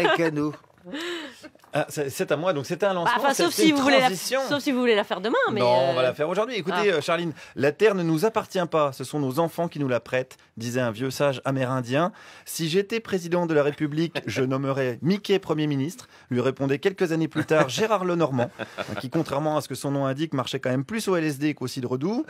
avec nous. Ah, c'est à moi, donc c'était un lancement. Enfin, sauf c'était si une vous voulez transition. sauf si vous voulez la faire demain. Mais Non, on va la faire aujourd'hui. Écoutez, Charline, la terre ne nous appartient pas. Ce sont nos enfants qui nous la prêtent, disait un vieux sage amérindien. Si j'étais président de la République, je nommerais Mickey Premier ministre, lui répondait quelques années plus tard Gérard Lenormand, qui, contrairement à ce que son nom indique, marchait quand même plus au LSD qu'au cidre doux.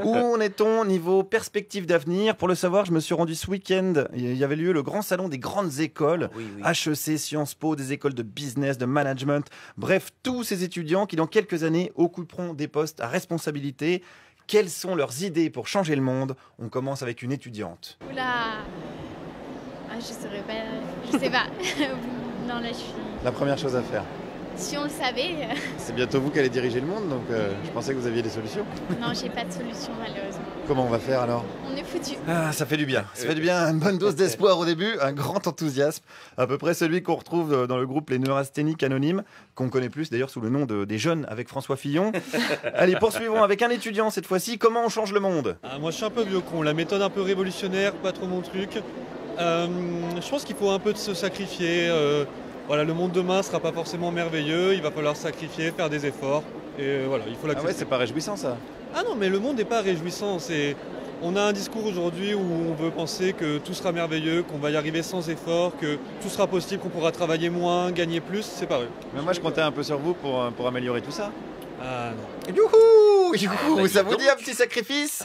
Où en est-on niveau perspective d'avenir? Pour le savoir, je me suis rendu ce week-end. Il y avait lieu le grand salon des grandes écoles, HEC, Sciences Po, des écoles de business, de management. Bref, tous ces étudiants qui, dans quelques années, occuperont des postes à responsabilité. Quelles sont leurs idées pour changer le monde? On commence avec une étudiante. Oula, je saurais pas, je sais pas. Non, là, je suis... La première chose à faire. Si on le savait... C'est bientôt vous qui allez diriger le monde, donc je pensais que vous aviez des solutions. Non, j'ai pas de solution, malheureusement. Comment on va faire alors? On est foutus. Ah, ça fait du bien. Ça fait du bien. Une bonne dose d'espoir au début, un grand enthousiasme. À peu près celui qu'on retrouve dans le groupe Les Neurasthéniques Anonymes, qu'on connaît plus d'ailleurs sous le nom des Jeunes avec François Fillon. Allez, poursuivons avec un étudiant cette fois-ci. Comment on change le monde? Moi, je suis un peu vieux con. La méthode un peu révolutionnaire, pas trop mon truc. Je pense qu'il faut un peu se sacrifier. Voilà, le monde demain sera pas forcément merveilleux. Il va falloir sacrifier, faire des efforts. Et voilà, il faut l'accepter. Ah ouais, c'est pas réjouissant ça. Ah non, mais le monde n'est pas réjouissant. On a un discours aujourd'hui où on veut penser que tout sera merveilleux, qu'on va y arriver sans effort, que tout sera possible, qu'on pourra travailler moins, gagner plus. C'est pas vrai. Mais moi, je comptais un peu sur vous pour améliorer tout ça. Ah non. Youhou, ça vous dit un petit sacrifice?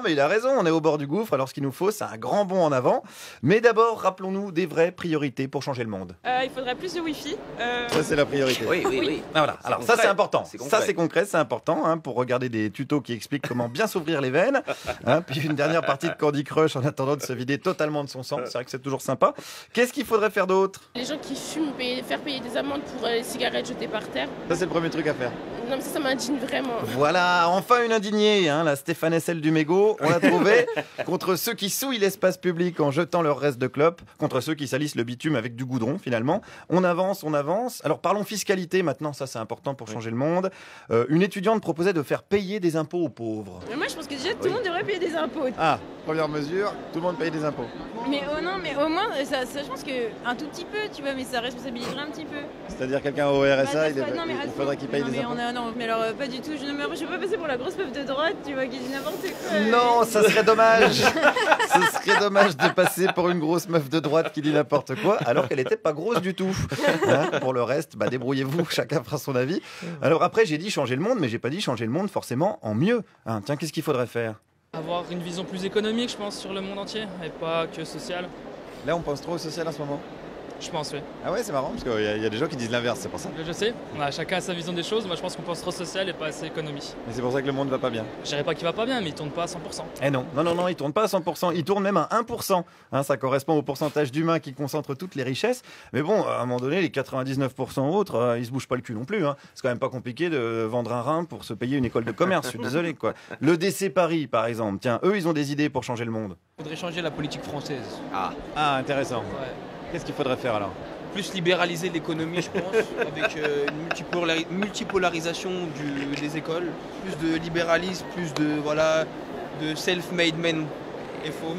Mais il a raison, on est au bord du gouffre, alors ce qu'il nous faut, c'est un grand bond en avant. Mais d'abord, rappelons-nous des vraies priorités pour changer le monde. Il faudrait plus de Wi-Fi. Ça, c'est la priorité. Oui. Ah, voilà. Alors ça, concret. c'est important. C'est concret. Ça, c'est concret, c'est important, pour regarder des tutos qui expliquent comment bien s'ouvrir les veines. Puis une dernière partie de Candy Crush en attendant de se vider totalement de son sang. C'est vrai que c'est toujours sympa. Qu'est-ce qu'il faudrait faire d'autre? Les gens qui fument, faire payer des amendes pour les cigarettes jetées par terre. Ça, c'est le premier truc à faire. Non, mais ça m'indigne vraiment. Voilà, enfin une indignée, la Stéphane Essel du mégot, on l'a trouvée, contre ceux qui souillent l'espace public en jetant leurs restes de clopes, contre ceux qui salissent le bitume avec du goudron finalement. On avance. Alors parlons fiscalité maintenant, ça c'est important pour changer le monde. Une étudiante proposait de faire payer des impôts aux pauvres. Mais moi, je pense que déjà, tout le monde devrait payer des impôts. Ah, première mesure, tout le monde paye des impôts. Mais au moins, ça, je pense qu'un tout petit peu, tu vois, mais ça responsabiliserait un petit peu. C'est-à-dire quelqu'un au RSA, il il faudrait qu'il paye des impôts. Non, mais alors pas du tout. Je ne vais pas passer pour la grosse meuf de droite, tu vois, qui dit n'importe quoi. Non, ça serait dommage. Ce serait dommage de passer pour une grosse meuf de droite qui dit n'importe quoi, alors qu'elle n'était pas grosse du tout. Pour le reste, débrouillez-vous, chacun fera son avis. Alors après, j'ai dit changer le monde, mais j'ai pas dit changer le monde forcément en mieux. Tiens, qu'est-ce qu'il faudrait faire? Avoir une vision plus économique, je pense, sur le monde entier, et pas que sociale. Là, on pense trop au social en ce moment. Je pense, oui. Ah ouais, c'est marrant, parce qu'il y a des gens qui disent l'inverse, c'est pour ça. Je sais, chacun a sa vision des choses. Moi, je pense qu'on pense trop social et pas assez économie. Mais c'est pour ça que le monde va pas bien. Je dirais pas qu'il va pas bien, mais il tourne pas à 100%. Eh non, il tourne pas à 100%, il tourne même à 1%. Ça correspond au pourcentage d'humains qui concentrent toutes les richesses. Mais bon, à un moment donné, les 99% autres, ils se bougent pas le cul non plus. C'est quand même pas compliqué de vendre un rein pour se payer une école de commerce, je suis désolé, quoi. Le DC Paris, par exemple, tiens, eux, ils ont des idées pour changer le monde. Il faudrait changer la politique française. Ah, intéressant. Ouais. Qu'est-ce qu'il faudrait faire alors? Plus libéraliser l'économie, je pense, avec une multipolarisation des écoles, plus de libéralisme, plus de self-made men. Il faut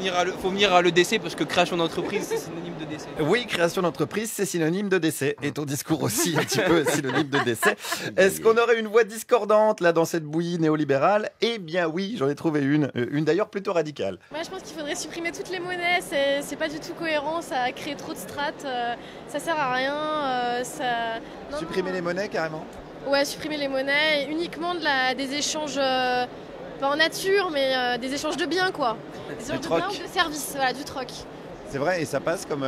venir à l'EDC parce que création d'entreprise, c'est synonyme de décès. Oui, création d'entreprise, c'est synonyme de décès. Et ton discours aussi, un petit peu synonyme de décès. Est-ce qu'on aurait une voix discordante là dans cette bouillie néolibérale? Eh bien oui, j'en ai trouvé une d'ailleurs plutôt radicale. Moi, je pense qu'il faudrait supprimer toutes les monnaies. C'est pas du tout cohérent. Ça crée trop de strates. Ça sert à rien. Supprimer les monnaies carrément? Ouais, supprimer les monnaies. Uniquement des échanges. Pas en nature, mais des échanges de biens, quoi. Des échanges de biens ou de services, voilà, du troc. C'est vrai, et ça passe comme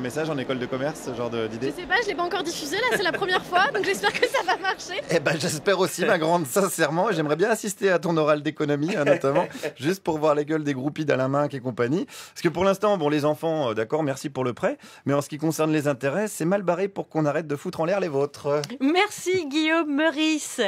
message en école de commerce, ce genre d'idée? Je sais pas, je l'ai pas encore diffusé, là, c'est la première fois, donc j'espère que ça va marcher. Eh ben, j'espère aussi, ma grande, sincèrement. J'aimerais bien assister à ton oral d'économie, notamment, juste pour voir les gueules des groupies d'Alain Minc et compagnie. Parce que pour l'instant, les enfants, d'accord, merci pour le prêt, mais en ce qui concerne les intérêts, c'est mal barré pour qu'on arrête de foutre en l'air les vôtres. Merci Guillaume Meurice.